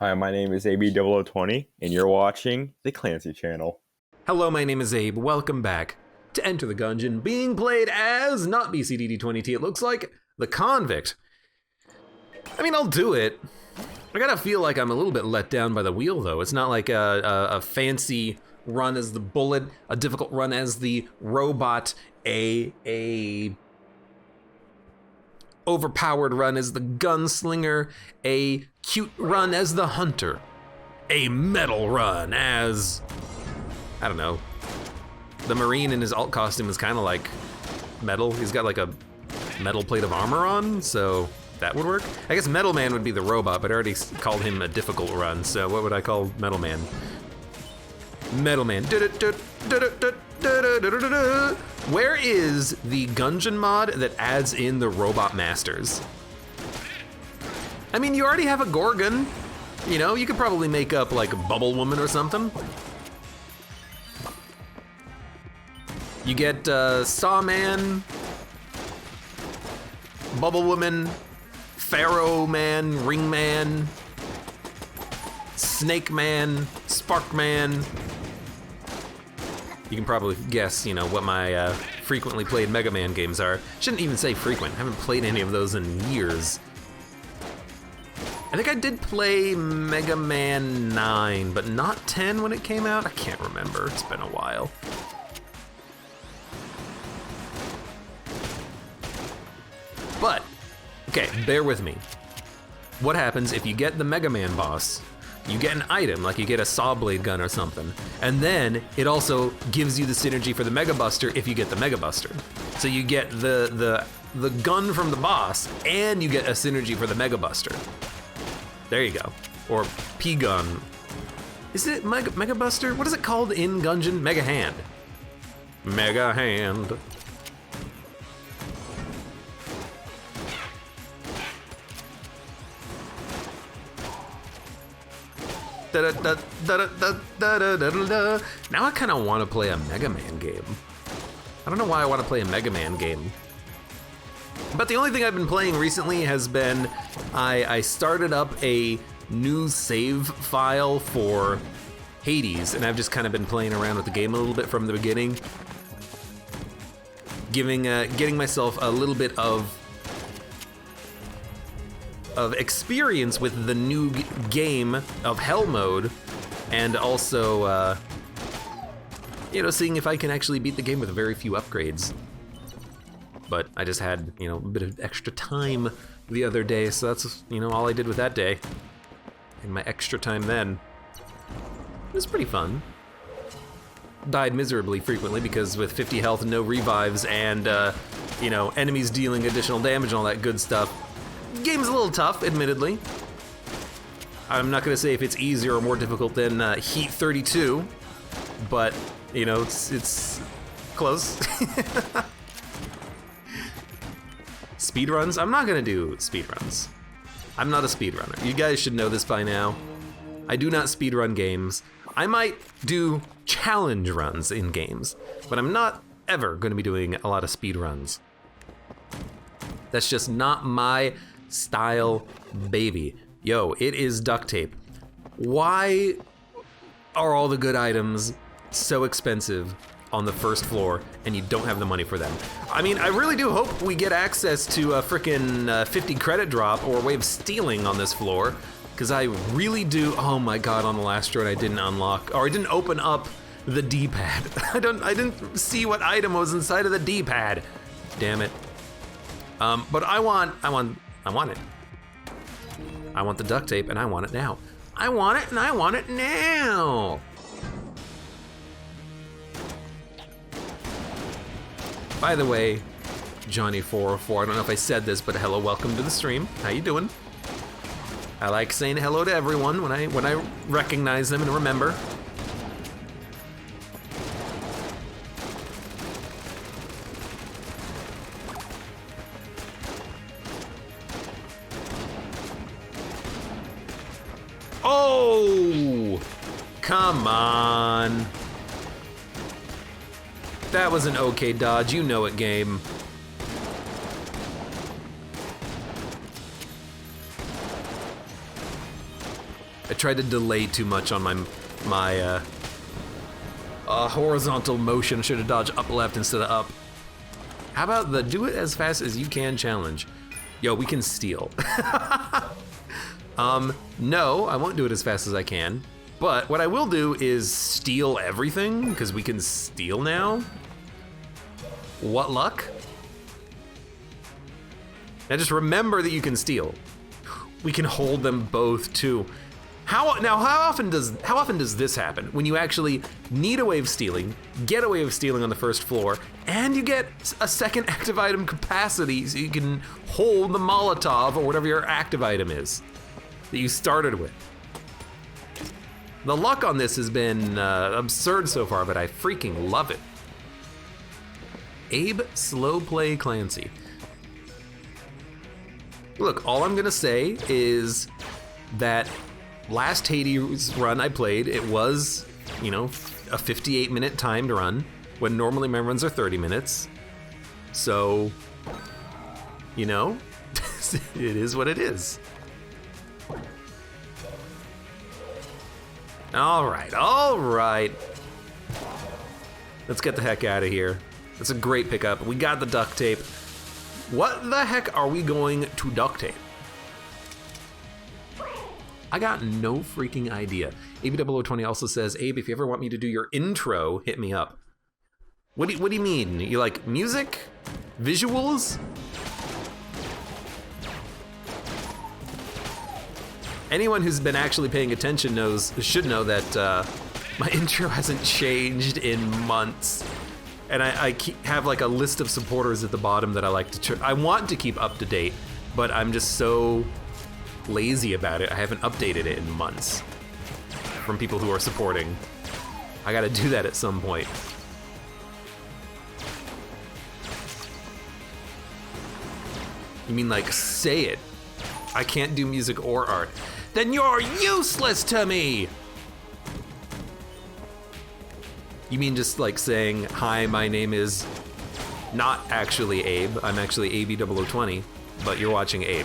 Hi, my name is AB0020, and you're watching the Clancy channel. Hello, my name is Abe. Welcome back to Enter the Gungeon, being played as, not BCDD20T, it looks like, the Convict. I mean, I'll do it. I gotta feel like I'm a little bit let down by the wheel, though. It's not like a fancy run as the bullet, a difficult run as the robot, a overpowered run as the gunslinger, a cute run as the hunter, a metal run as, I don't know, the Marine in his alt costume is kind of like metal. He's got like a metal plate of armor on, so that would work. I guess Metal Man would be the robot, but I already called him a difficult run, so what would I call Metal Man? Metal Man. Where is the Gungeon mod that adds in the robot masters? I mean, you already have a Gorgon. You know, you could probably make up like a Bubble Woman or something. You get Sawman, Bubble Woman, Pharaoh Man, Ring Man, Snake Man, Spark Man. You can probably guess, you know, what my frequently played Mega Man games are. Shouldn't even say frequent. I haven't played any of those in years. I think I did play Mega Man 9, but not 10 when it came out. I can't remember. It's been a while. But, okay, bear with me. What happens if you get the Mega Man boss? You get an item, like you get a saw blade gun or something, and then it also gives you the synergy for the Mega Buster if you get the Mega Buster. So you get the gun from the boss, and you get a synergy for the Mega Buster. There you go. Or P-Gun. Is it Mega Buster? What is it called in Gungeon? Mega Hand. Mega Hand. Now I kind of want to play a Mega Man game. I don't know why I want to play a Mega Man game. But the only thing I've been playing recently has been, I started up a new save file for Hades, and I've just kind of been playing around with the game a little bit from the beginning. Getting myself a little bit of experience with the new game of Hell mode, and also, you know, seeing if I can actually beat the game with very few upgrades. But I just had, you know, a bit of extra time the other day, so that's, you know, all I did with that day. And my extra time then. It was pretty fun. Died miserably frequently because with 50 health and no revives and, you know, enemies dealing additional damage and all that good stuff, game's a little tough, admittedly. I'm not gonna say if it's easier or more difficult than Heat 32, but, you know, it's close. Speedruns? I'm not gonna do speedruns. I'm not a speedrunner. You guys should know this by now. I do not speedrun games. I might do challenge runs in games, but I'm not ever gonna be doing a lot of speedruns. That's just not my style, baby. Yo, it is duct tape. Why are all the good items so expensive on the first floor and you don't have the money for them? I mean, I really do hope we get access to a frickin' 50 credit drop or a way of stealing on this floor, because I really do. Oh my god, on the last road I didn't unlock, or I didn't open up the D-pad. I didn't see what item was inside of the D-pad. Damn it. But I want it. I want the duct tape, and I want it now. I want it, and I want it now. By the way, Johnny404, I don't know if I said this, but hello, welcome to the stream. How you doing? I like saying hello to everyone when I recognize them and remember. Oh, come on. That was an okay dodge, you know it, game. I tried to delay too much on my horizontal motion. I should have dodged up left instead of up. How about the do it as fast as you can challenge? Yo, we can steal. No, I won't do it as fast as I can. But what I will do is steal everything, because we can steal now. What luck? Now just remember that you can steal. We can hold them both too. How often does this happen? When you actually need a way of stealing, get a way of stealing on the first floor, and you get a second active item capacity so you can hold the Molotov or whatever your active item is that you started with. The luck on this has been absurd so far, but I freaking love it. Abe Slow Play Clancy. Look, all I'm gonna say is that last Hades run I played, it was, you know, a 58-minute timed run, when normally my runs are 30 minutes. So, you know, it is what it is. All right. Let's get the heck out of here. That's a great pickup. We got the duct tape. What the heck are we going to duct tape? I got no freaking idea. ABE0020 also says, Abe, if you ever want me to do your intro, hit me up. What do you mean? You like music? Visuals? Anyone who's been actually paying attention should know that my intro hasn't changed in months. And I have like a list of supporters at the bottom that I like to I want to keep up to date, but I'm just so lazy about it. I haven't updated it in months from people who are supporting. I gotta do that at some point. You mean like say it? I can't do music or art. Then you're useless to me! You mean just like saying, hi, my name is not actually Abe, I'm actually ABE0020, but you're watching Abe.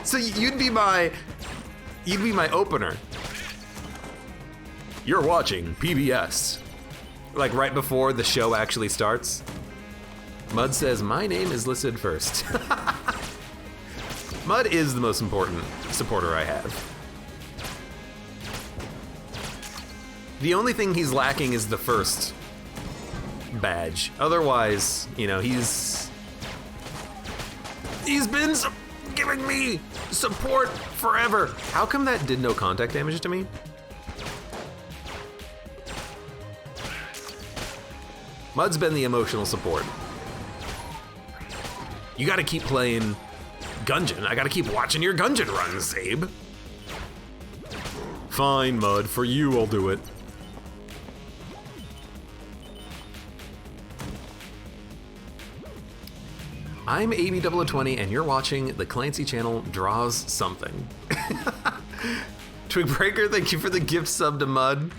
So you'd be my opener. You're watching PBS. Like right before the show actually starts. Mud says, my name is listed first. Mud is the most important supporter I have. The only thing he's lacking is the first badge. Otherwise, you know, he's been giving me support forever. How come that did no contact damage to me? Mud's been the emotional support. You gotta keep playing Gungeon. I gotta keep watching your Gungeon runs, Abe. Fine, Mud. For you, I'll do it. I'm ABE0020, and you're watching the Clancy channel Draws Something. Twigbreaker, thank you for the gift sub to Mud.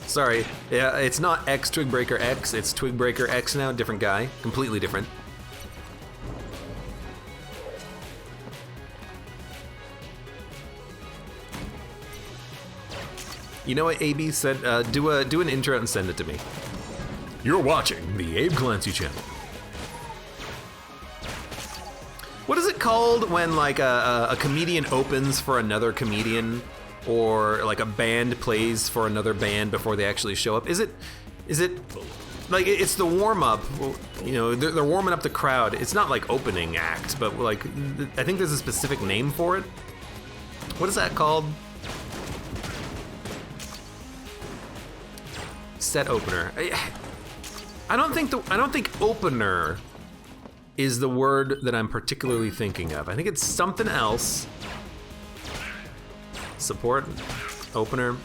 Sorry, yeah, it's not X Twigbreaker X, it's Twigbreaker X now, different guy, completely different. You know what, AB said? Do an intro and send it to me. You're watching the AbeClancy channel. What is it called when like a comedian opens for another comedian, or like a band plays for another band before they actually show up? Is it like it's the warm up? You know, they're warming up the crowd. It's not like opening act, but like I think there's a specific name for it. What is that called? Set opener. I don't think opener is the word that I'm particularly thinking of. I think it's something else. Support opener.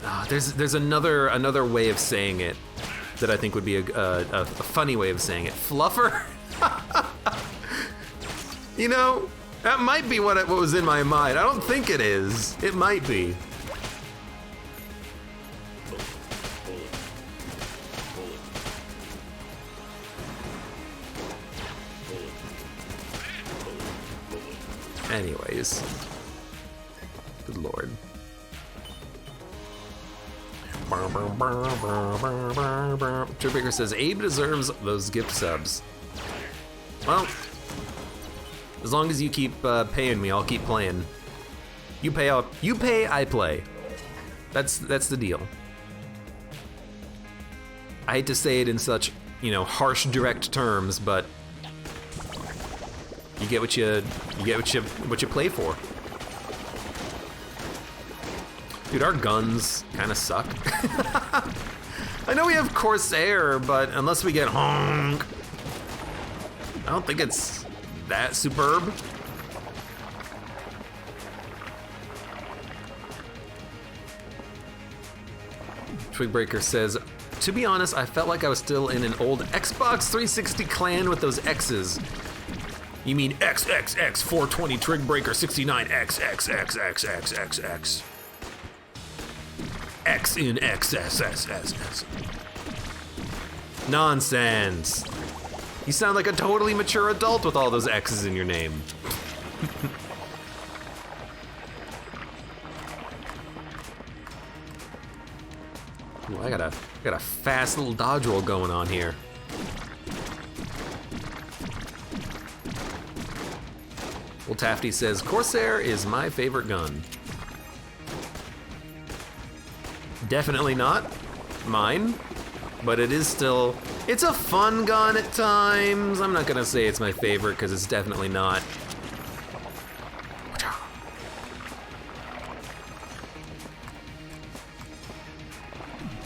Oh, there's another way of saying it that I think would be a funny way of saying it. Fluffer. You know, that might be what was in my mind. I don't think it is. It might be. Anyways. Good lord. Tripbaker says, Abe deserves those gift subs. Well, as long as you keep paying me, I'll keep playing. You pay, I play. That's the deal. I hate to say it in such, harsh, direct terms, but you get what you play for. Dude, our guns kind of suck. I know we have Corsair, but unless we get honk, I don't think it's that superb. Twigbreaker says, to be honest, I felt like I was still in an old Xbox 360 clan with those X's. You mean XXX 420 Twigbreaker 69 XXXXXXX. X in XSSSS. Nonsense. You sound like a totally mature adult with all those X's in your name. Ooh, I got a fast little dodge roll going on here. Well, Tafty says, Corsair is my favorite gun. Definitely not mine, but it is still, it's a fun gun at times. I'm not gonna say it's my favorite because it's definitely not.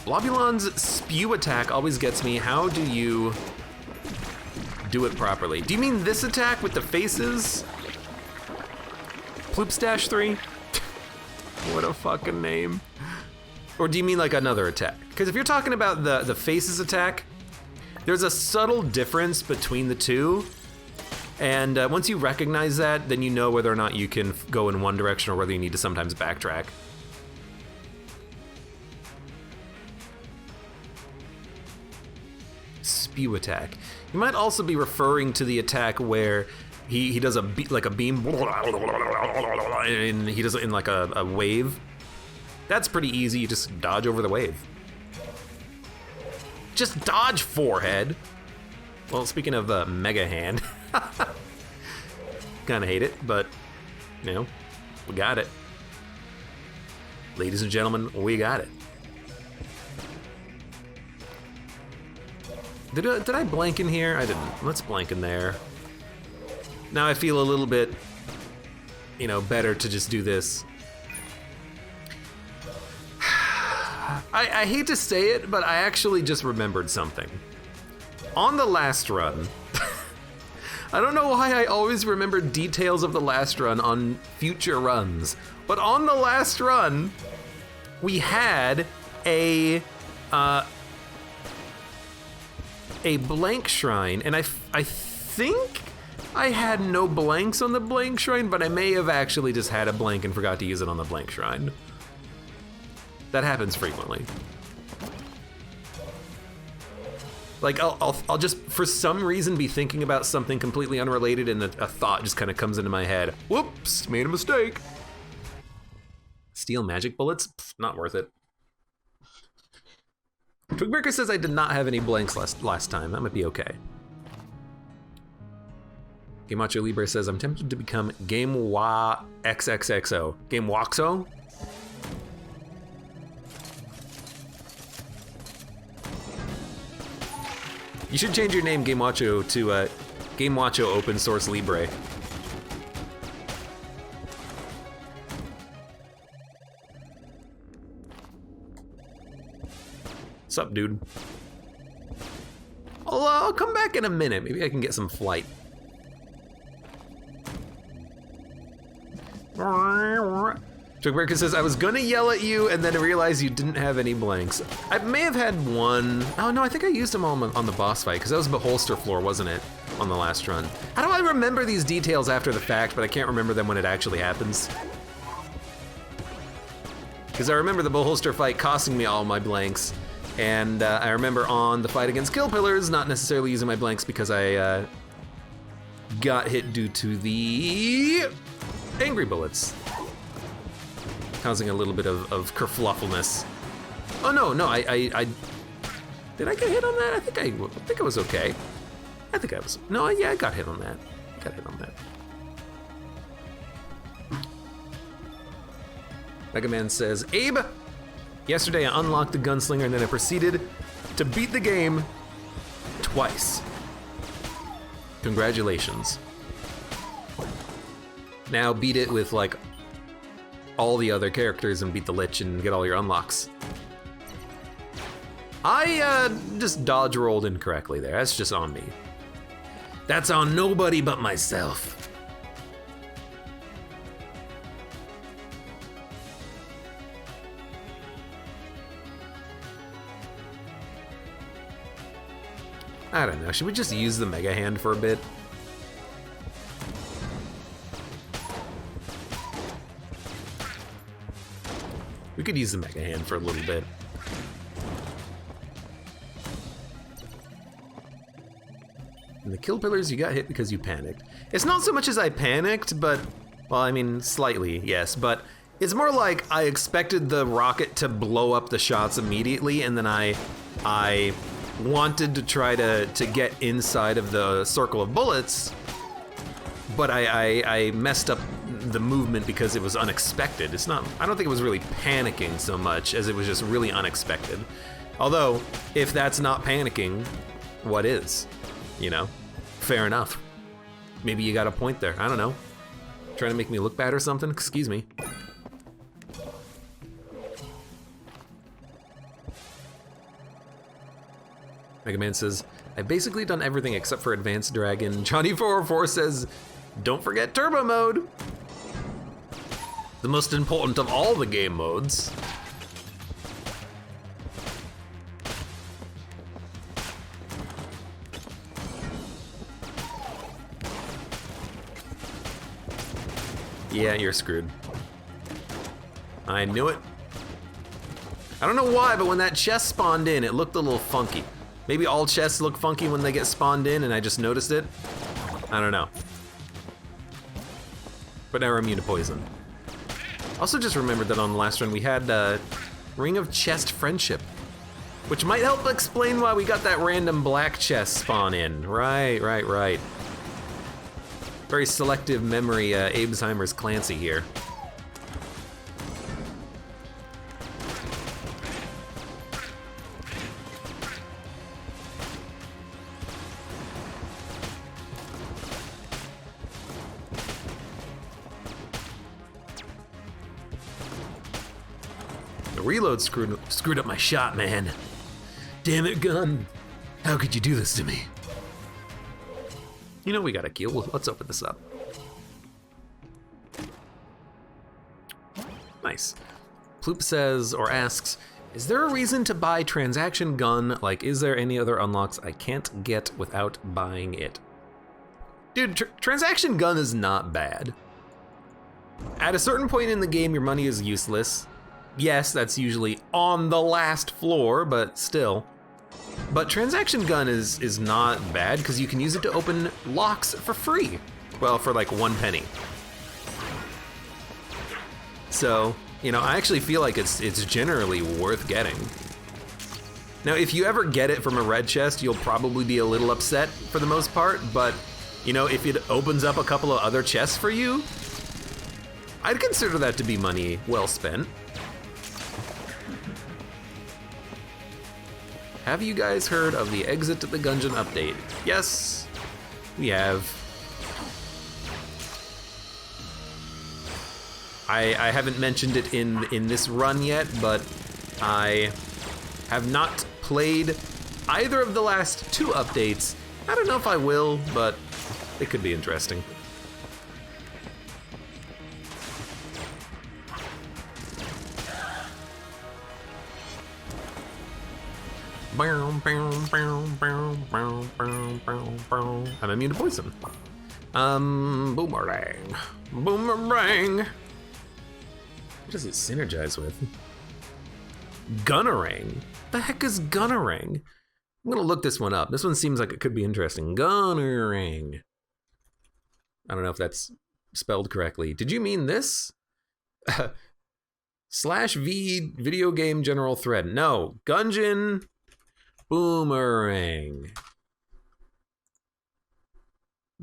Blobulon's spew attack always gets me. How do you do it properly? Do you mean this attack with the faces? Ploopstash 3? What a fucking name. Or do you mean like another attack? Because if you're talking about the faces attack, there's a subtle difference between the two. And once you recognize that, then you know whether or not you can go in one direction or whether you need to sometimes backtrack. Spew attack. You might also be referring to the attack where he does like a beam, and he does it in like a wave. That's pretty easy, you just dodge over the wave. Just dodge, forehead. Well, speaking of Mega Hand, kinda hate it, but, we got it. Ladies and gentlemen, we got it. Did I blank in here? I didn't. Let's blank in there. Now I feel a little bit, better to just do this. I hate to say it, but I actually just remembered something. On the last run, I don't know why I always remember details of the last run on future runs, but on the last run, we had a blank shrine, and I think I had no blanks on the blank shrine, but I may have actually just had a blank and forgot to use it on the blank shrine. That happens frequently. Like, I'll just, for some reason, be thinking about something completely unrelated and a thought just kind of comes into my head. Whoops, made a mistake. Steal magic bullets? Pff, not worth it. Twigbreaker says I did not have any blanks last time. That might be okay. Gamacho Libre says, I'm tempted to become Gamewa XXXO. Gamewaxo? You should change your name, Gamewacho, to Gamewacho Open Source Libre. Sup, dude? I'll come back in a minute. Maybe I can get some flight. Twigbreaker says, I was gonna yell at you and then I realized you didn't have any blanks. I may have had one. Oh no, I think I used them on the boss fight because that was the holster floor, wasn't it? On the last run. How do I remember these details after the fact, but I can't remember them when it actually happens? Because I remember the holster fight costing me all my blanks. And I remember on the fight against Kill Pillars, not necessarily using my blanks because I got hit due to the angry bullets, causing a little bit of kerfluffleness. Oh no, I did I get hit on that? I think I was okay. I think I was, no, yeah, I got hit on that. Mega Man says, Abe, yesterday I unlocked the gunslinger and then I proceeded to beat the game twice. Congratulations. Now beat it with like all the other characters and beat the Lich and get all your unlocks. I just dodge rolled incorrectly there. That's just on me. That's on nobody but myself. I don't know, should we just use the Mega Hand for a bit? We could use the Mega Hand for a little bit. And the kill pillars, you got hit because you panicked. It's not so much as I panicked, but, well, I mean, slightly, yes, but it's more like I expected the rocket to blow up the shots immediately, and then I wanted to try to get inside of the circle of bullets, but I messed up the movement because it was unexpected. It's not, I don't think it was really panicking so much as it was just really unexpected. Although, if that's not panicking, what is? You know, fair enough. Maybe you got a point there, I don't know. Trying to make me look bad or something? Excuse me. Mega Man says, I've basically done everything except for Advanced Dragon. Johnny404 says, don't forget Turbo Mode. The most important of all the game modes. Yeah, you're screwed. I knew it. I don't know why, but when that chest spawned in, it looked a little funky. Maybe all chests look funky when they get spawned in and I just noticed it. I don't know. But now we're immune to poison. Also just remembered that on the last run we had Ring of Chest Friendship, which might help explain why we got that random black chest spawn in. Right. Very selective memory, Abesheimer's Clancy here. The reload screwed up my shot, man. Damn it, gun. How could you do this to me? You know we got a kill. Let's open this up. Nice. Ploop says, or asks, is there a reason to buy Transaction Gun? Like, is there any other unlocks I can't get without buying it? Dude, Transaction Gun is not bad. At a certain point in the game, your money is useless. Yes, that's usually on the last floor, but still. But Transaction Gun is not bad because you can use it to open locks for free. Well, for like 1 penny. So, you know, I actually feel like it's generally worth getting. Now, if you ever get it from a red chest, you'll probably be a little upset for the most part, but, you know, if it opens up a couple of other chests for you, I'd consider that to be money well spent. Have you guys heard of the Enter the Gungeon update? Yes, we have. I haven't mentioned it in this run yet, but I have not played either of the last 2 updates. I don't know if I will, but it could be interesting. I'm immune to poison. Boomerang. Boomerang. What does it synergize with? Gunnerang. The heck is Gunnerang? I'm gonna look this one up. This one seems like it could be interesting. Gunnerang. I don't know if that's spelled correctly. Did you mean this? /V video game general thread. No, Gungeon boomerang.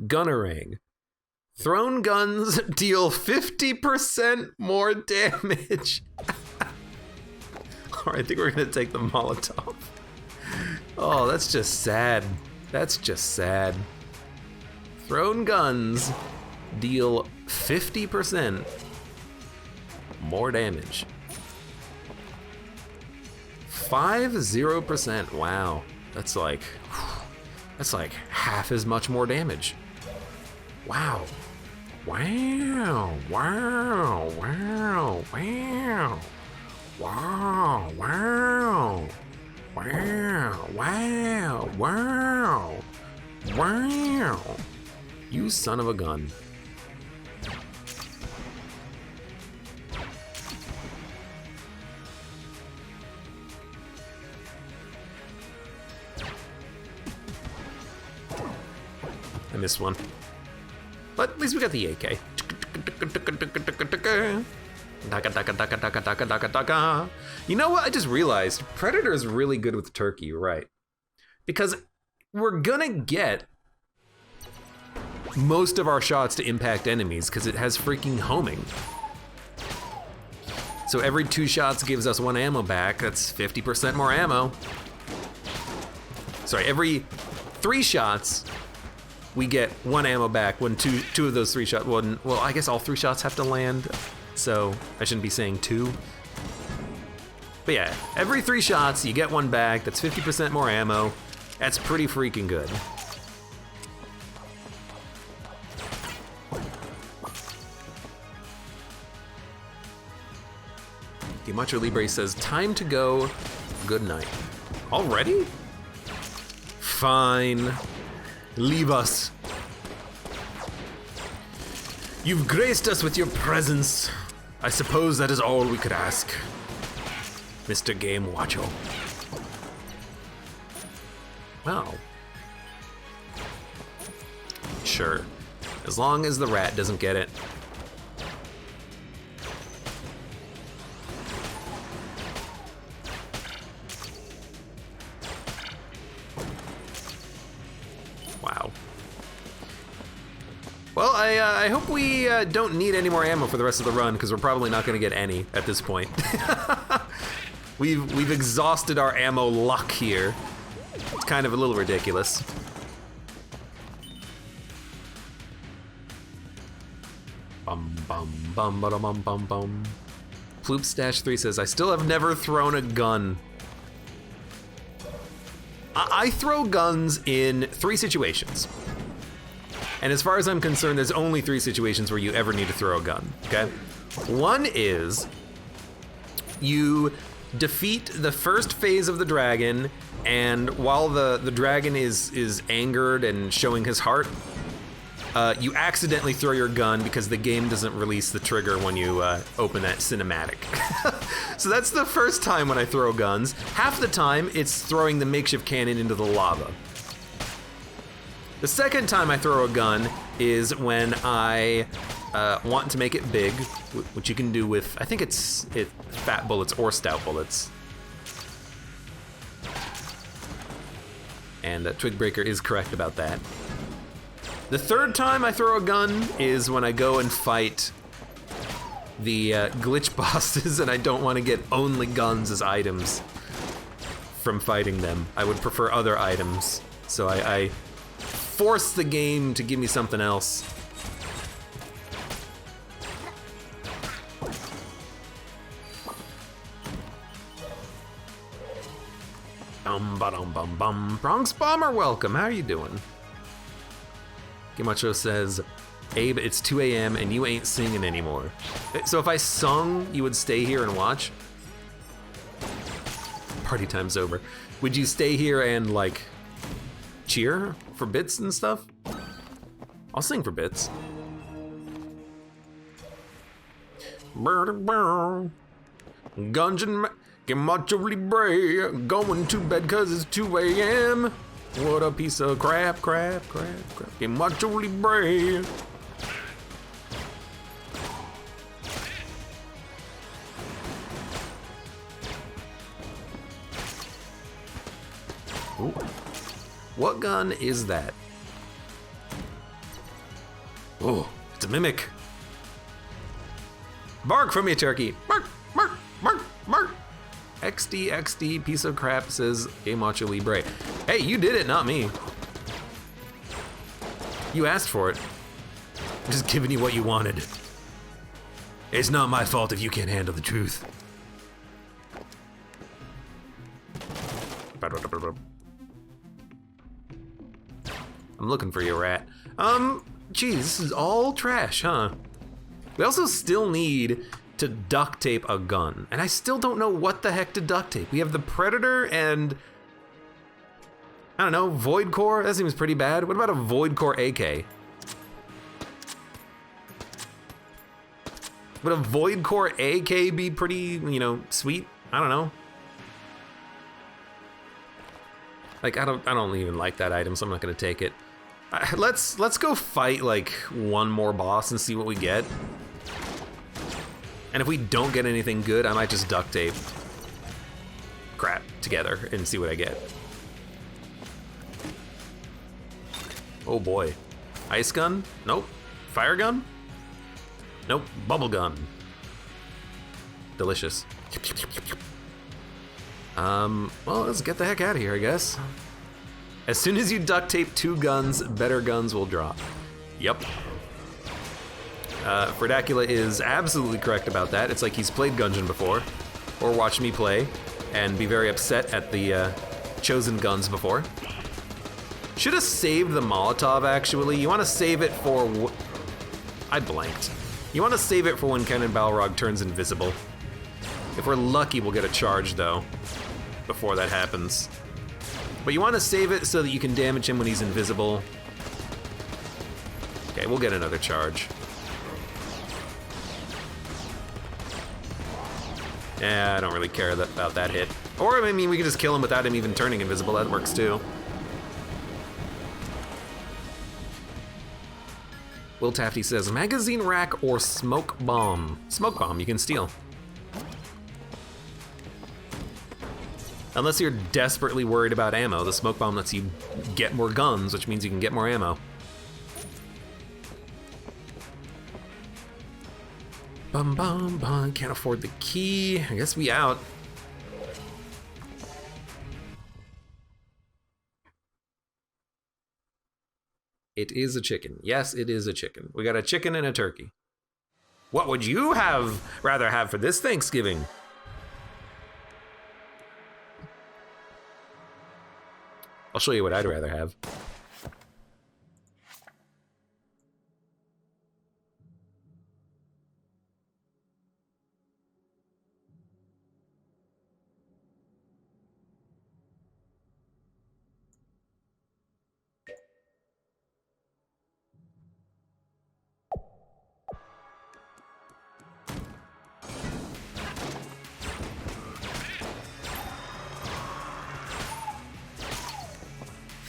Gunnerang. Thrown guns deal 50% more damage. All right, I think we're gonna take the Molotov. Oh, that's just sad. That's just sad. Thrown guns deal 50% more damage. 50%. Wow, that's like half as much more damage. Wow. Wow. Wow. Wow. Wow. Wow. Wow. Wow. Wow. Wow. Wow. You son of a gun. I missed one. But at least we got the AK. You know what? I just realized Predator is really good with turkey, you're right. Because we're gonna get most of our shots to impact enemies because it has freaking homing. So every 2 shots gives us 1 ammo back. That's 50% more ammo. Sorry, every 3 shots, we get 1 ammo back when two of those 3 shots, well, I guess all 3 shots have to land, so I shouldn't be saying 2. But yeah, every 3 shots, you get 1 back. That's 50% more ammo. That's pretty freaking good. Dimacho Libre says, time to go, good night. Already? Fine. Leave us. You've graced us with your presence. I suppose that is all we could ask, Mr. Game Watcho. Well, sure. As long as the rat doesn't get it. Wow. Well, I hope we don't need any more ammo for the rest of the run, because we're probably not going to get any at this point. We've exhausted our ammo luck here. It's kind of a little ridiculous. Bum bum bum bum bum bum bum. Ploop Stash 3 says, I still have never thrown a gun. I throw guns in 3 situations. And as far as I'm concerned, there's only 3 situations where you ever need to throw a gun, okay? One is you defeat the first phase of the dragon, and while the dragon is angered and showing his heart, you accidentally throw your gun because the game doesn't release the trigger when you open that cinematic. So that's the first time when I throw guns. Half the time, it's throwing the makeshift cannon into the lava. The second time I throw a gun is when I want to make it big, which you can do with, I think it's fat bullets or stout bullets. And Twigbreaker is correct about that. The third time I throw a gun is when I go and fight the glitch bosses and I don't want to get only guns as items from fighting them. I would prefer other items. So I force the game to give me something else. Bum. Bronx Bomber, welcome. How are you doing? Gimacho says, Abe, it's 2 a.m. and you ain't singing anymore. So if I sung, you would stay here and watch? Party time's over. Would you stay here and, like, cheer for bits and stuff? I'll sing for bits. Gungeon, Gimacho Libre, going to bed cause it's 2 a.m. What a piece of crap. Gimacho Libre. What gun is that? Oh, it's a mimic. Bark from you, turkey. Bark, bark, bark, bark. XD, piece of crap, says Game Watcher Libre. Hey, you did it, not me. You asked for it. I'm just giving you what you wanted. It's not my fault if you can't handle the truth. I'm looking for you, rat. Geez, this is all trash, huh? We also still need to duct tape a gun, and I still don't know what the heck to duct tape. We have the Predator and, I don't know, Void Core? That seems pretty bad. What about a Void Core AK? Would a Void Core AK be pretty, you know, sweet? I don't know. Like, I don't even like that item, so I'm not gonna take it. Let's go fight like one more boss and see what we get. And if we don't get anything good, I might just duct tape crap together and see what I get. Oh boy. Ice gun? Nope. Fire gun? Nope. Bubble gun. Delicious. Well, let's get the heck out of here, I guess. As soon as you duct tape 2 guns, better guns will drop. Yep. Fredacula is absolutely correct about that. It's like he's played Gungeon before, or watched me play, and be very upset at the chosen guns before. Should have saved the Molotov, actually. You want to save it for... I blanked. You want to save it for when Cannon Balrog turns invisible. If we're lucky, we'll get a charge, though, before that happens. But you want to save it so that you can damage him when he's invisible. Okay, we'll get another charge. Yeah, I don't really care about that hit. Or, I mean, we can just kill him without him even turning invisible. That works, too. Will Tafty says, magazine rack or smoke bomb? Smoke bomb, you can steal. Unless you're desperately worried about ammo, the smoke bomb lets you get more guns, which means you can get more ammo. Bum bum bum, can't afford the key. I guess we out. It is a chicken. Yes, it is a chicken. We got a chicken and a turkey. What would you rather have for this Thanksgiving? I'll show you what I'd rather have.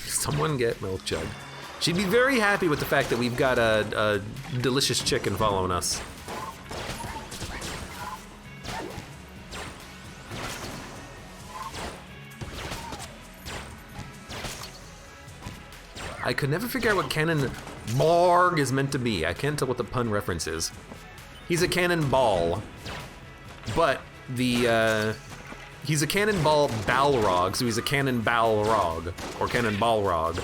Someone get Milk Jug. She'd be very happy with the fact that we've got a delicious chicken following us. I could never figure out what Cannon Borg is meant to be. I can't tell what the pun reference is. He's a cannonball, but he's a cannonball Balrog, so he's a cannon Balrog, or cannon Balrog.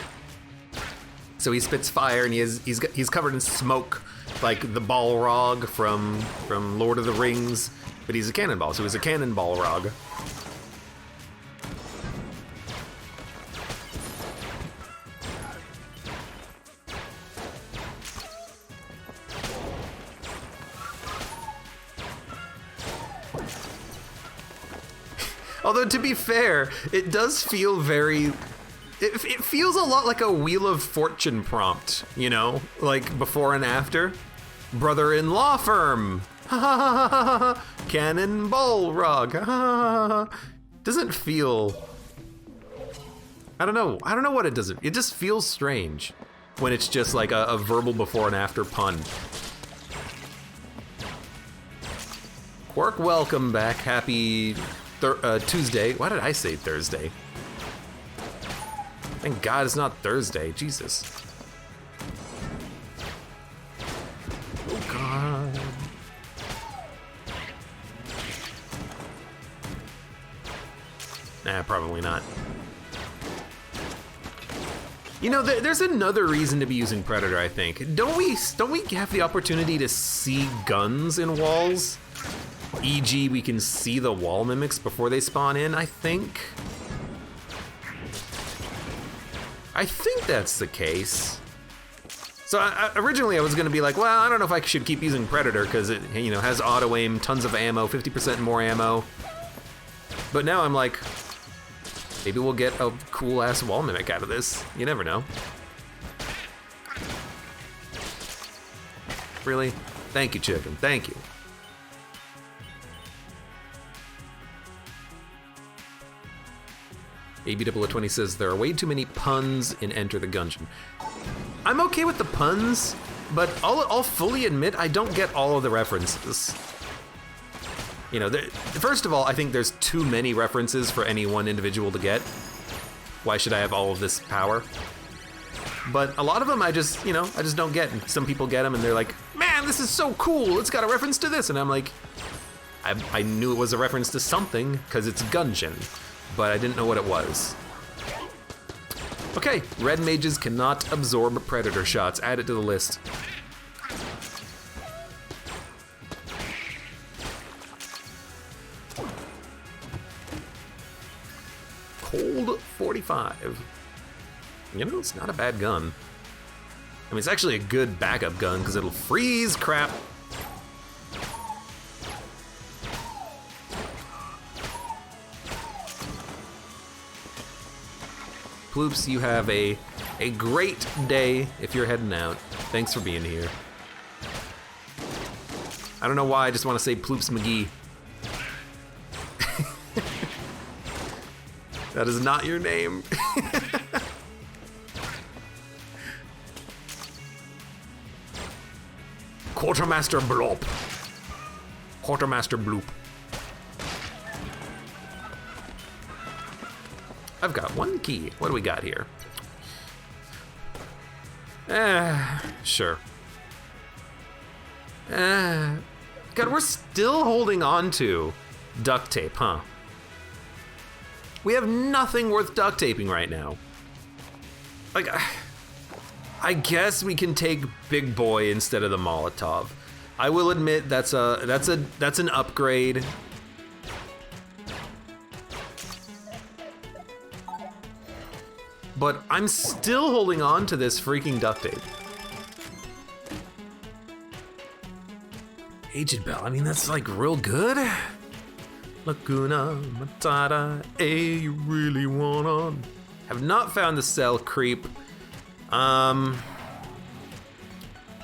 So he spits fire, and he's covered in smoke, like the Balrog from Lord of the Rings, but he's a cannonball, so he's a cannon Balrog. Although, to be fair, it does feel very... It feels a lot like a Wheel of Fortune prompt, you know? Like, before and after. Brother-in-law firm! Ha ha ha ha ha! Cannon Balrog! Ha ha ha! Doesn't feel... I don't know what it does. It just feels strange when it's just like a verbal before and after pun. Quark, welcome back. Happy... Tuesday. Why did I say Thursday? Thank God it's not Thursday. Jesus. Oh, God. Nah, probably not. You know, there's another reason to be using Predator, I think. Don't we have the opportunity to see guns in walls? E.g., we can see the wall mimics before they spawn in, I think. I think that's the case. So originally I was gonna be like, well, I don't know if I should keep using Predator because it, you know, has auto aim, tons of ammo, 50% more ammo. But now I'm like, maybe we'll get a cool ass wall mimic out of this. You never know. Really? Thank you, chicken. Thank you. AB0020 says there are way too many puns in Enter the Gungeon. I'm okay with the puns, but I'll fully admit I don't get all of the references. You know, first of all, I think there's too many references for any one individual to get. Why should I have all of this power? But a lot of them I just don't get. And some people get them and they're like, man, this is so cool. It's got a reference to this. And I'm like, I knew it was a reference to something because it's Gungeon, but I didn't know what it was. Okay, red mages cannot absorb predator shots. Add it to the list. Cold 45. You know, it's not a bad gun. I mean, it's actually a good backup gun because it'll freeze crap. Ploops, you have a great day if you're heading out. Thanks for being here. I don't know why, I just want to say Ploops McGee. That is not your name. Quartermaster Blop. Quartermaster Bloop. I've got one key. What do we got here? Sure. God, we're still holding on to duct tape, huh? We have nothing worth duct taping right now. Like, I guess we can take Big Boy instead of the Molotov. I will admit that's an upgrade. But I'm still holding on to this freaking duct tape. Aged Bell, I mean, that's like real good. Laguna Matata, you really wanna? Have not found the cell creep. We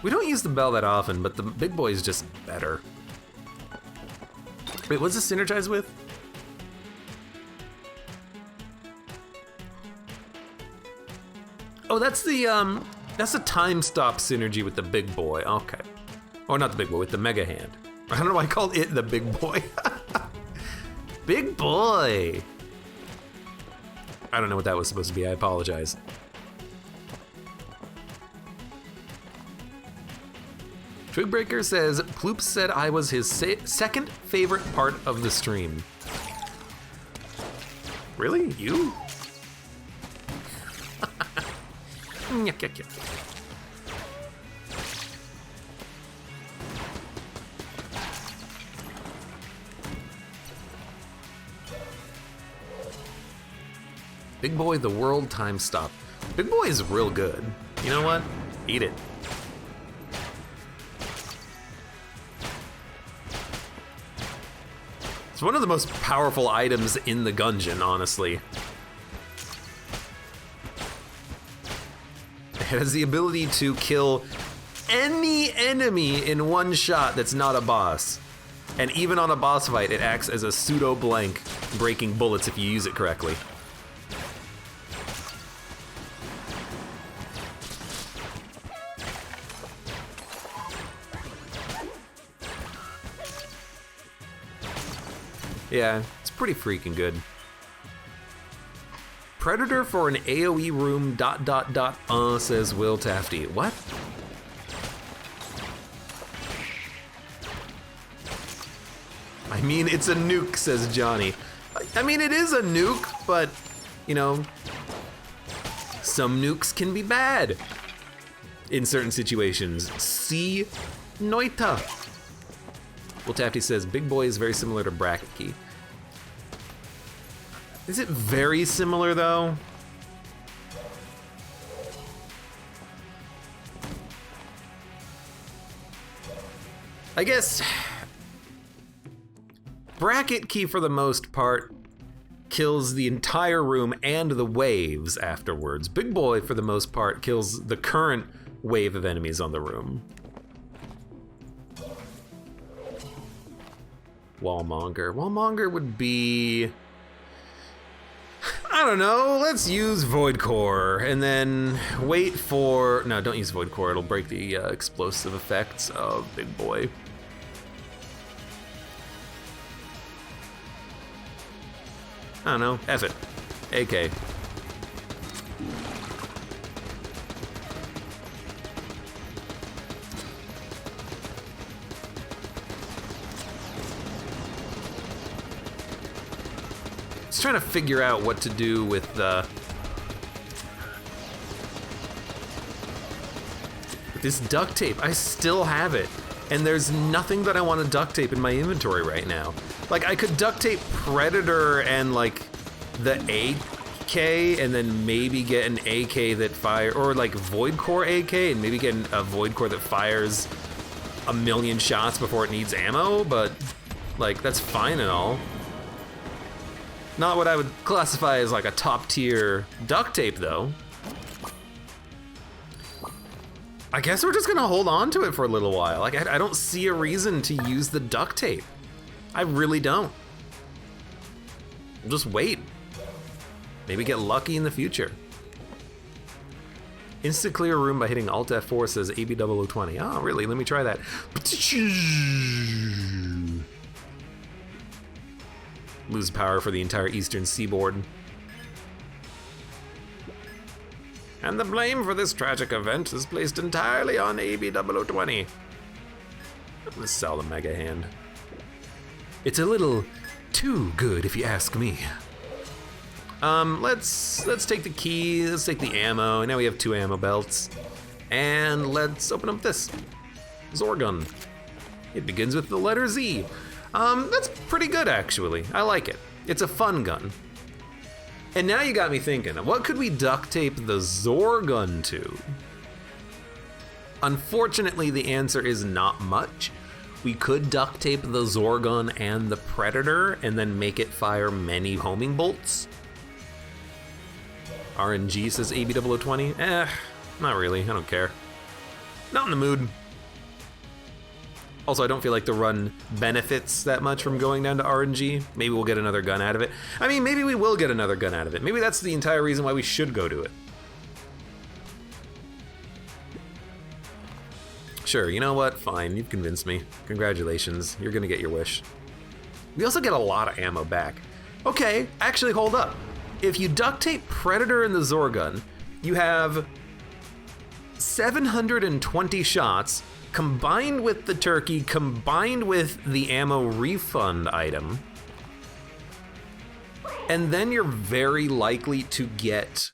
don't use the bell that often, but the Big Boy is just better. Wait, what's this synergize with? Oh, that's the time stop synergy with the Big Boy. Okay. Oh, not the Big Boy, with the Mega Hand. I don't know why I called it the Big Boy. Big Boy. I don't know what that was supposed to be. I apologize. Twigbreaker says, Ploop said I was his second favorite part of the stream. Really? You? Big Boy, the world time stop. Big Boy is real good. You know what? Eat it. It's one of the most powerful items in the Gungeon, honestly. It has the ability to kill any enemy in one shot that's not a boss. And even on a boss fight, it acts as a pseudo blank, breaking bullets if you use it correctly. Yeah, it's pretty freaking good. Predator for an AoE room, ... says Will Tafty. What? I mean, it's a nuke, says Johnny. I mean, it is a nuke, but, you know, some nukes can be bad in certain situations. See Noita. Will Tafty says, Big Boy is very similar to Bracket Key. Is it very similar, though? I guess Bracket Key, for the most part, kills the entire room and the waves afterwards. Big Boy, for the most part, kills the current wave of enemies on the room. Wallmonger. Wallmonger would be... I don't know, let's use Void Core and then wait for... No, don't use Void Core, it'll break the explosive effects of Big Boy. I don't know, F it. AK. Just trying to figure out what to do with this duct tape. I still have it, and there's nothing that I want to duct tape in my inventory right now. Like, I could duct tape Predator and like the AK, and then maybe get an AK that fire, or like Void Core AK, and maybe get a Void Core that fires 1,000,000 shots before it needs ammo. But like, that's fine and all. Not what I would classify as like a top tier duct tape, though. I guess we're just gonna hold on to it for a little while. Like, I don't see a reason to use the duct tape. I really don't. We'll just wait. Maybe get lucky in the future. Instant clear room by hitting Alt F4, says AB0020. Oh, really? Let me try that. Lose power for the entire eastern seaboard. And the blame for this tragic event is placed entirely on AB0020. I'm gonna sell the Mega Hand. It's a little too good, if you ask me. Let's take the key, let's take the ammo. Now we have 2 ammo belts. And let's open up this Zorgun. It begins with the letter Z. That's pretty good, actually. I like it. It's a fun gun. And now you got me thinking, what could we duct tape the Zorgun to? Unfortunately, the answer is not much. We could duct tape the Zorgun and the Predator and then make it fire many homing bolts. RNG, says AB0020. Not really, I don't care. Not in the mood. Also, I don't feel like the run benefits that much from going down to RNG. Maybe we'll get another gun out of it. I mean, maybe we will get another gun out of it. Maybe that's the entire reason why we should go to it. Sure, you know what? Fine, you've convinced me. Congratulations, you're gonna get your wish. We also get a lot of ammo back. Okay, actually, hold up. If you duct tape Predator and the Zorgun, you have 720 shots, combined with the turkey, combined with the ammo refund item, and then you're very likely to get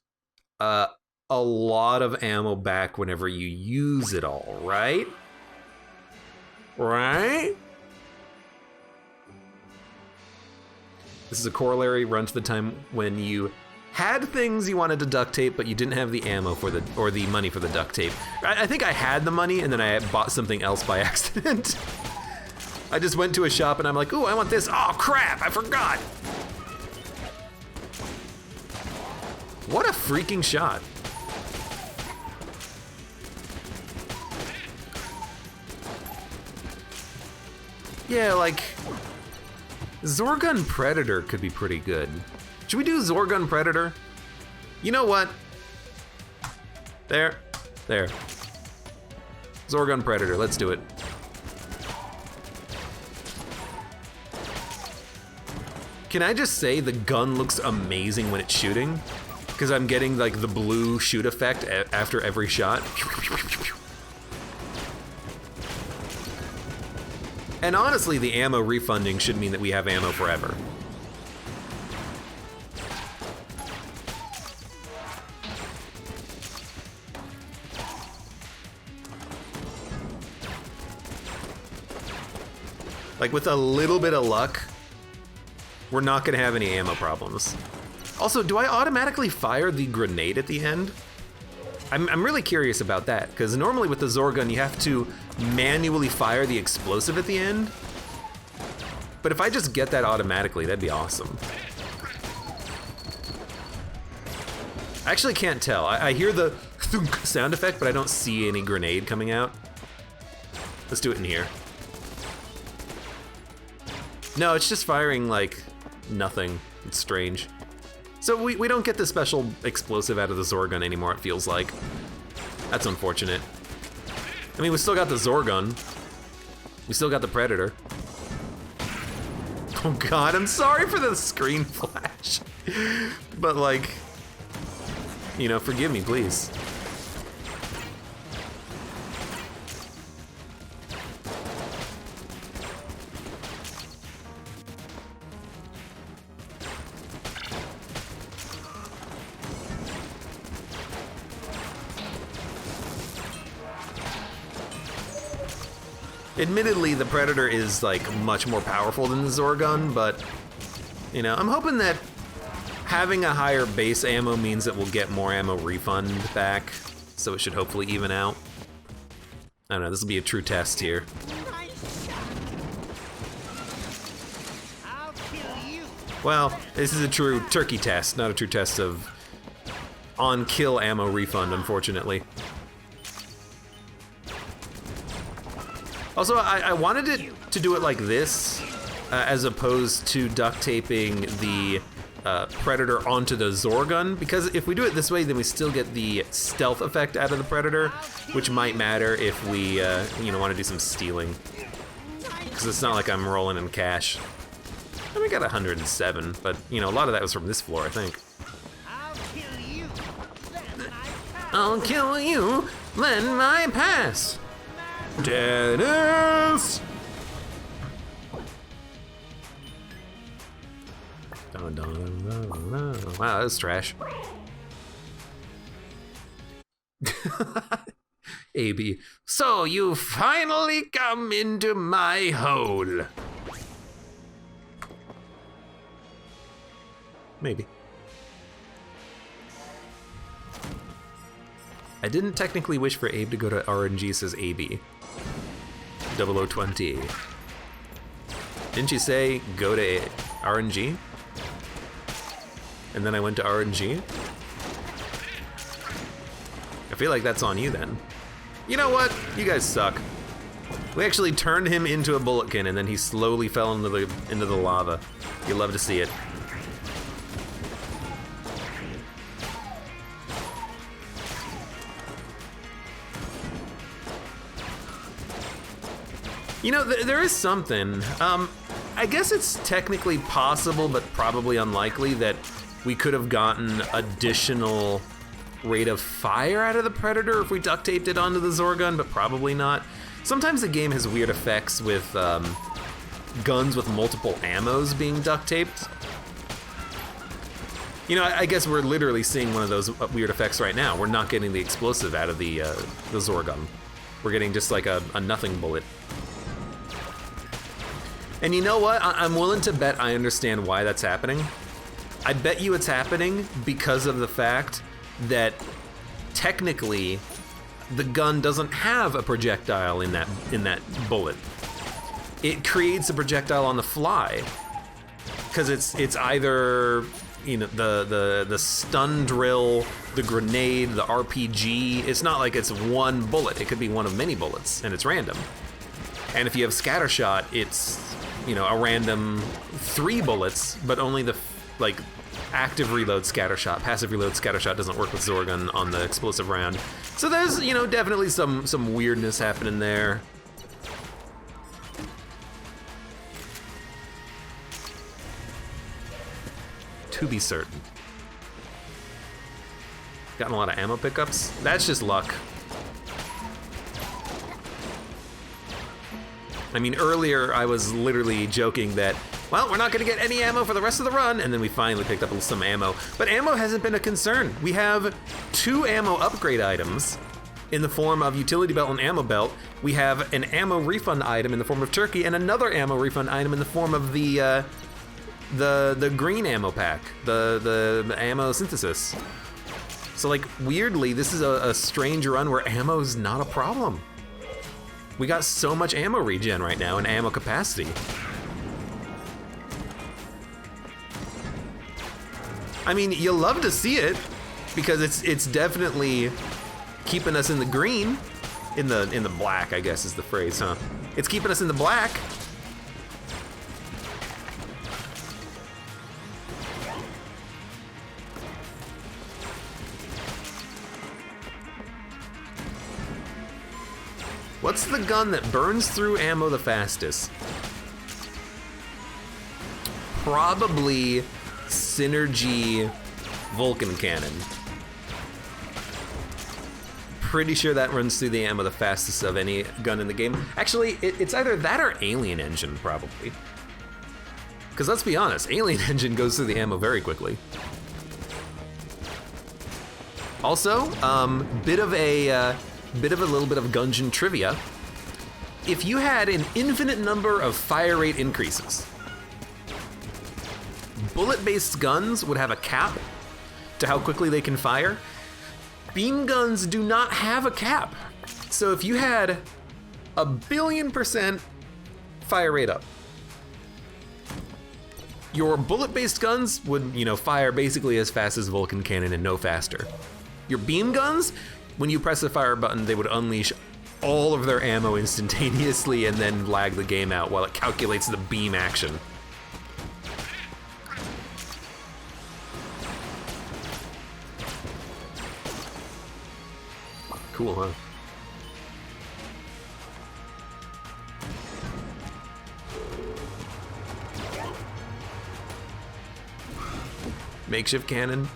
a lot of ammo back whenever you use it all, right? Right? This is a corollary run to the time when you had things you wanted to duct tape, but you didn't have the ammo for the, or the money for the duct tape. I think I had the money and then I bought something else by accident. I just went to a shop and I'm like, ooh, I want this. Oh crap, I forgot. What a freaking shot. Yeah, like, Zorgun Predator could be pretty good. Should we do Zorgun Predator? You know what? There. Zorgun Predator, let's do it. Can I just say the gun looks amazing when it's shooting? because I'm getting like the blue shoot effect after every shot. And honestly, the ammo refunding should mean that we have ammo forever. Like with a little bit of luck, we're not gonna have any ammo problems. Also, do I automatically fire the grenade at the end? I'm really curious about that, because normally with the Zorgun, you have to manually fire the explosive at the end. But if I just get that automatically, that'd be awesome. I actually can't tell. I hear the thunk sound effect, but I don't see any grenade coming out. Let's do it in here. No, it's just firing like nothing. It's strange. So we don't get the special explosive out of the Zorgun anymore, it feels like. That's unfortunate. I mean, we still got the Zorgun. We still got the Predator. Oh God, I'm sorry for the screen flash. But like, you know, forgive me, please. Admittedly, the Predator is like much more powerful than the Zorgun, but you know, I'm hoping that having a higher base ammo means that we'll get more ammo refund back, so it should hopefully even out. I don't know, this will be a true test here. Well, this is a true turkey test, not a true test of on-kill ammo refund, unfortunately. Also, I wanted it to do it like this, as opposed to duct taping the Predator onto the Zorgun, because if we do it this way, then we still get the stealth effect out of the Predator, which might matter if we, you know, want to do some stealing. Because it's not like I'm rolling in cash. And we got 107, but, you know, a lot of that was from this floor, I think. I'll kill you, then I pass. Dennis! Dun, dun, dun, dun. Wow, that was trash. AB. So you finally come into my hole. Maybe. I didn't technically wish for Abe to go to RNG, says AB. 0020. Didn't you say go to RNG? And then I went to RNG? I feel like that's on you then. You know what? You guys suck. We actually turned him into a bulletkin and then he slowly fell into the lava. You love to see it. You know, there is something. I guess it's technically possible, but probably unlikely, that we could have gotten additional rate of fire out of the Predator if we duct taped it onto the Zorgun, but probably not. Sometimes the game has weird effects with guns with multiple ammos being duct taped. You know, I guess we're literally seeing one of those weird effects right now. We're not getting the explosive out of the Zorgun. We're getting just like a nothing bullet. And you know what? I'm willing to bet I understand why that's happening. I bet you it's happening because of the fact that technically the gun doesn't have a projectile in that bullet. It creates a projectile on the fly because it's either, you know, the stun drill, the grenade, the RPG. It's not like it's one bullet. It could be one of many bullets, and it's random. And if you have scattershot, it's, you know, a random 3 bullets, but only the like active reload scattershot. Passive reload scattershot doesn't work with Zorgun on the explosive round. So there's, you know, definitely some weirdness happening there. To be certain. Gotten a lot of ammo pickups. That's just luck. I mean, earlier I was literally joking that, well, we're not gonna get any ammo for the rest of the run, and then we finally picked up some ammo. But ammo hasn't been a concern. We have 2 ammo upgrade items in the form of utility belt and ammo belt. We have an ammo refund item in the form of turkey, and another ammo refund item in the form of the green ammo pack, the ammo synthesis. So like, weirdly, this is a strange run where ammo's not a problem. We got so much ammo regen right now and ammo capacity. I mean, you love to see it because it's definitely keeping us in the green, in the black, I guess is the phrase, huh? It's keeping us in the black. What's the gun that burns through ammo the fastest? Probably Synergy Vulcan Cannon. Pretty sure that runs through the ammo the fastest of any gun in the game. Actually, it's either that or Alien Engine, probably. Because let's be honest, Alien Engine goes through the ammo very quickly. Also, bit of a little bit of Gungeon trivia. If you had an infinite number of fire rate increases, bullet-based guns would have a cap to how quickly they can fire. Beam guns do not have a cap. So if you had 1,000,000,000% fire rate up, your bullet-based guns would, fire basically as fast as Vulcan Cannon and no faster. Your beam guns, when you press the fire button, they would unleash all of their ammo instantaneously and then lag the game out while it calculates the beam action. Cool, huh? Makeshift cannon.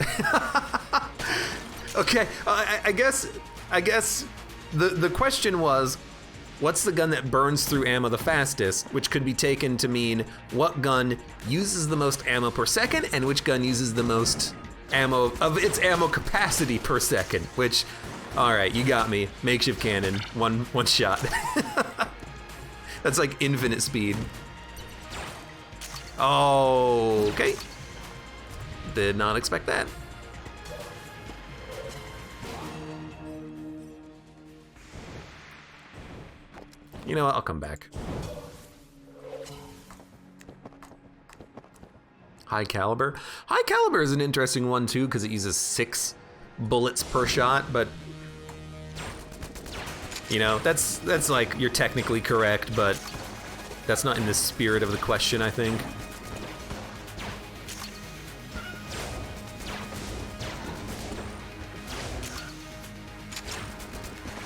Okay, I guess the question was, what's the gun that burns through ammo the fastest, which could be taken to mean what gun uses the most ammo per second and which gun uses the most ammo of its ammo capacity per second, which, all right, you got me. Makeshift cannon, one shot. That's like infinite speed. Oh, okay. Did not expect that. You know what, I'll come back. High caliber. High caliber is an interesting one too, because it uses 6 bullets per shot, but that's like, you're technically correct, but that's not in the spirit of the question, I think.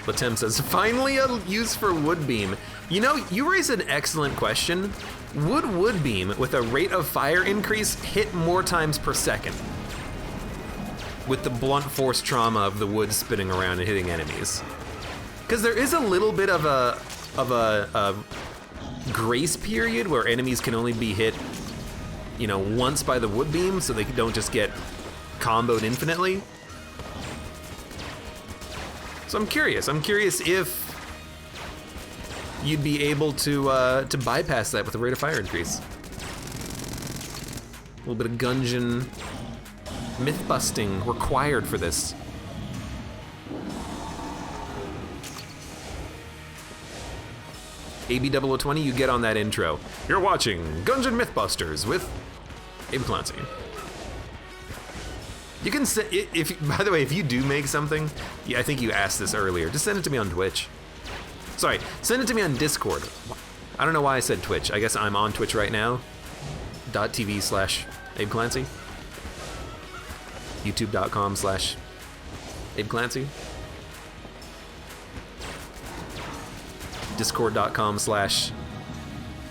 Latem says, finally a use for wood beam. You raise an excellent question. Would wood beam with a rate of fire increase hit more times per second with the blunt force trauma of the wood spinning around and hitting enemies? Because there is a little bit of a grace period where enemies can only be hit, once by the wood beam, so they don't just get comboed infinitely. So I'm curious if you'd be able to bypass that with a rate of fire increase. A little bit of Gungeon myth busting required for this. AB0020, you get on that intro. You're watching Gungeon Mythbusters with AbeClancy. You can send, by the way, if you do make something, I think you asked this earlier, just send it to me on Twitch. Sorry, send it to me on Discord. I don't know why I said Twitch. I guess I'm on Twitch right now. .tv/AbeClancy. YouTube.com/AbeClancy. Discord.com/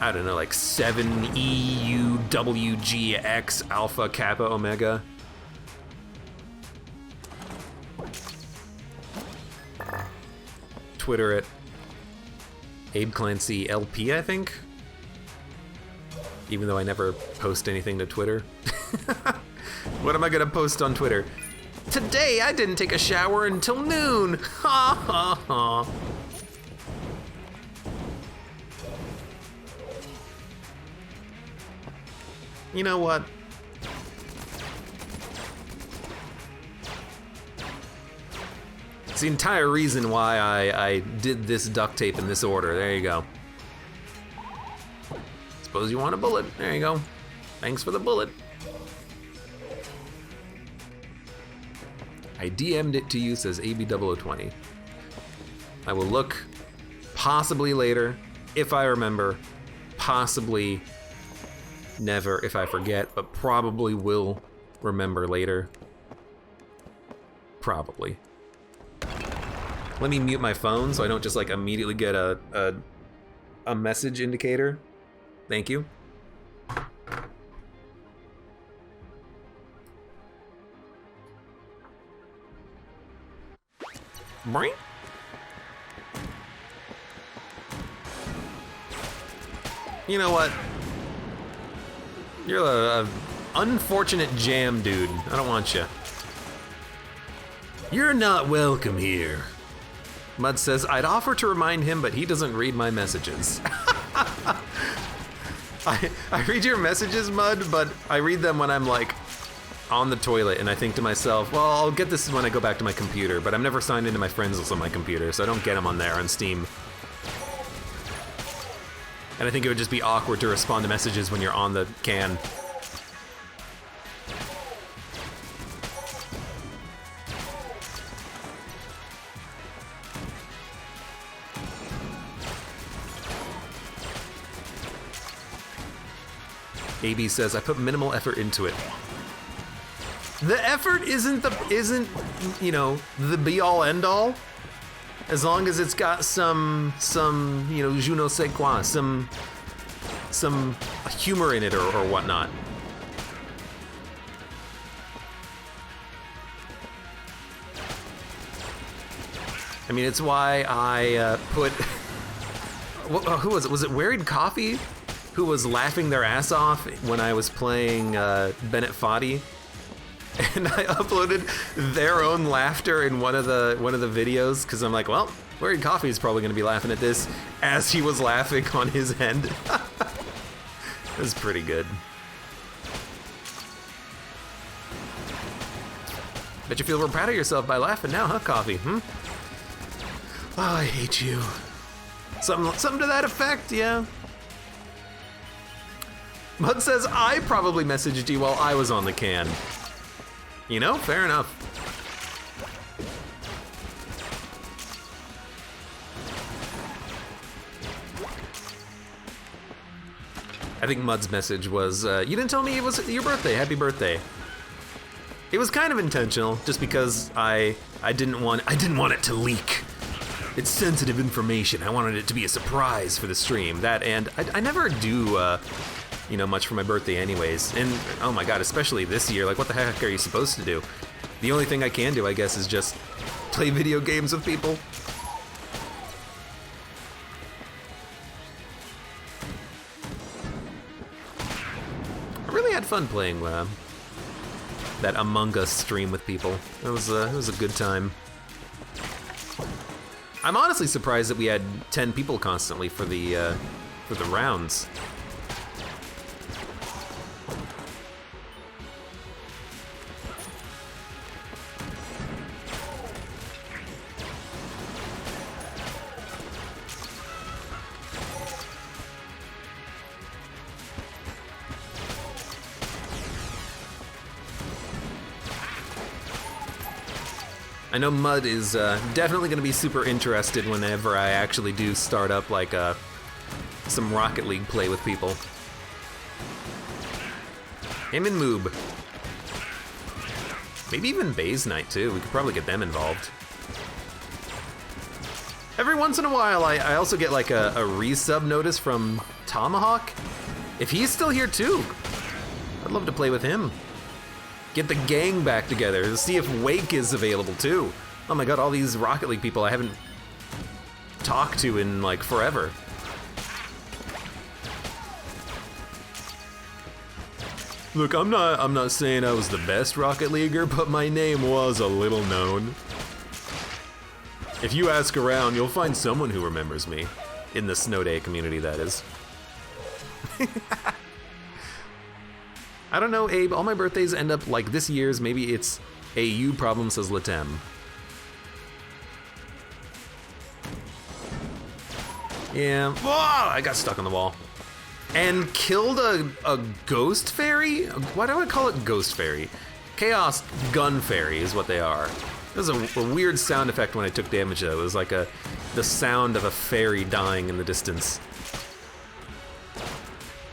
I don't know, like 7EUWGX Alpha Kappa Omega. Twitter at AbeClancy LP, I think. Even though I never post anything to Twitter. What am I gonna post on Twitter? Today I didn't take a shower until noon. Ha ha ha. You know what? It's the entire reason why I did this duct tape in this order. There you go. Suppose you want a bullet. There you go. Thanks for the bullet. I DM'd it to you, says AB0020. I will look possibly later, if I remember, possibly never if I forget, but probably will remember later. Probably. Let me mute my phone so I don't just like immediately get a message indicator. Thank you. Boing. You know what? You're a unfortunate jam dude. I don't want you. You're not welcome here. Mud says, I'd offer to remind him, but he doesn't read my messages. I read your messages, Mud, but I read them when I'm like on the toilet and I think to myself, well, I'll get this when I go back to my computer, but I'm never signed into my friends list on my computer, so I don't get them on there on Steam. And I think it would just be awkward to respond to messages when you're on the can. AB says, I put minimal effort into it. The effort isn't you know, the be all end all. As long as it's got some, you know, je ne sais quoi, some humor in it or whatnot. I mean, it's why I put, who was it? Was it Wearied Coffee who was laughing their ass off when I was playing Bennett Foddy? And I uploaded their own laughter in one of the videos because I'm like, well, Wearied Coffee is probably going to be laughing at this as he was laughing on his end. It was pretty good. Bet you feel real proud of yourself by laughing now, huh, Coffee? Hmm? Oh, I hate you. Something to that effect, yeah. Mud says, I probably messaged you while I was on the can. You know, fair enough. I think Mud's message was, you didn't tell me it was your birthday, happy birthday. It was kind of intentional, just because I didn't want it to leak. It's sensitive information, I wanted it to be a surprise for the stream. That, and I never do, you know, much for my birthday anyways. And oh my god, especially this year, like what the heck are you supposed to do? The only thing I can do, I guess, is just play video games with people. I really had fun playing that Among Us stream with people. It was a good time. I'm honestly surprised that we had 10 people constantly for the rounds. I know Mud is definitely going to be super interested whenever I actually do start up like some Rocket League play with people. Him and Moob. Maybe even Baze Knight too, we could probably get them involved. Every once in a while I also get like a resub notice from Tomahawk. If he's still here too, I'd love to play with him. Get the gang back together to see if Wake is available too. Oh my god, all these Rocket League people I haven't talk to in like forever. Look, I'm not saying I was the best Rocket Leaguer, but my name was a little known. If you ask around, you'll find someone who remembers me. In the Snow Day community, that is. I don't know, Abe, all my birthdays end up like this year's. Maybe it's a you problem, says Latem. Yeah, whoa, I got stuck on the wall. And killed a ghost fairy? Why do I call it ghost fairy? Chaos gun fairy is what they are. It was a weird sound effect when I took damage though. It was like the sound of a fairy dying in the distance.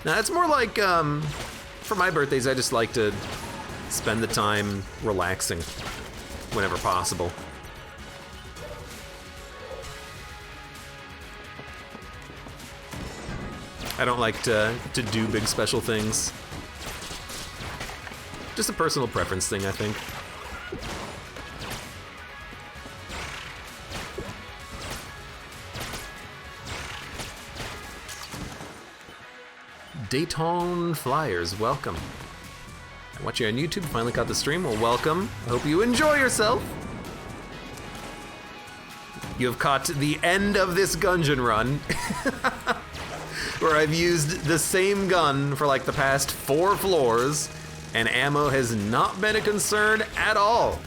Now it's more like, for my birthdays, I just like to spend the time relaxing whenever possible. I don't like to do big special things. Just a personal preference thing, I think. Dayton Flyers, welcome. Watching on YouTube, finally caught the stream. Well, welcome. I hope you enjoy yourself. You have caught the end of this Gungeon run, where I've used the same gun for like the past 4 floors, and ammo has not been a concern at all.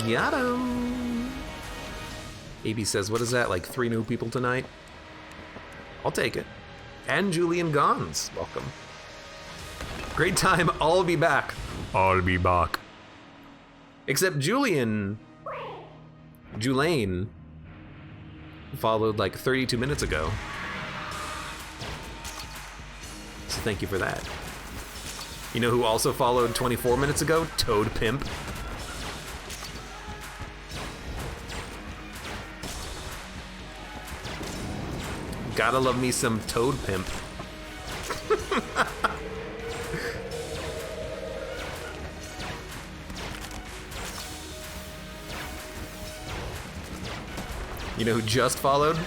Got him. AB says, what is that, like 3 new people tonight? I'll take it. And Julian Gons, welcome. Great time, I'll be back. I'll be back. Except Julian followed like 32 minutes ago. So thank you for that. You know who also followed 24 minutes ago? Toad Pimp. Gotta love me some Toad Pimp. You know who just followed?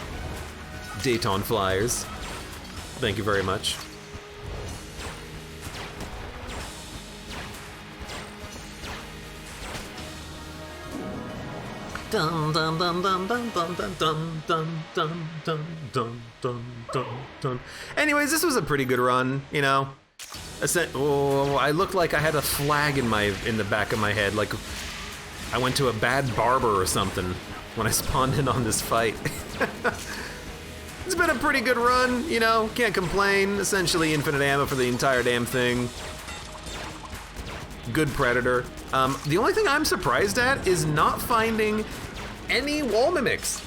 Dayton Flyers. Thank you very much. Dun dun dun dun dun dun dun dun dun dun dun dun dun dun dun. Anyways, this was a pretty good run, you know. I looked like I had a flag in the back of my head, like I went to a bad barber or something when I spawned in on this fight. It's been a pretty good run, you know, can't complain. Essentially infinite ammo for the entire damn thing. Good Predator. The only thing I'm surprised at is not finding any wall mimics.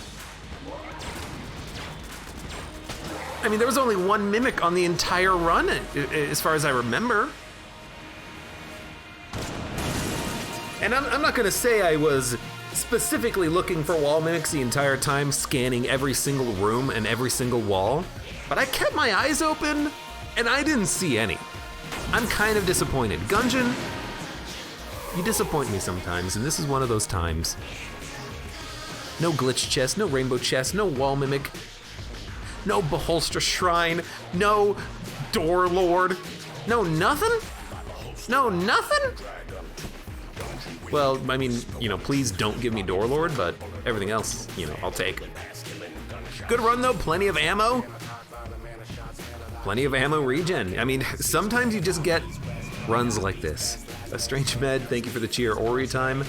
I mean, there was only 1 mimic on the entire run, as far as I remember. And I'm not gonna say I was specifically looking for wall mimics the entire time, scanning every single room and every single wall, but I kept my eyes open, and I didn't see any. I'm kind of disappointed. Gungeon, you disappoint me sometimes, and this is one of those times. No glitch chest, no rainbow chest, no wall mimic, no beholster shrine, no door lord, no nothing? No nothing? Well, I mean, you know, please don't give me door lord, but everything else, you know, I'll take. Good run though, plenty of ammo. Plenty of ammo regen. I mean, sometimes you just get runs like this. A Strange Med, thank you for the cheer. Ori time.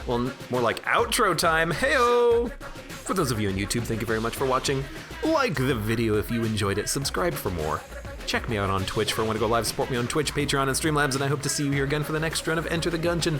Well, more like outro time. Heyo! For those of you on YouTube, thank you very much for watching. Like the video if you enjoyed it. Subscribe for more. Check me out on Twitch for when I go live. Support me on Twitch, Patreon, and Streamlabs, and I hope to see you here again for the next run of Enter the Gungeon.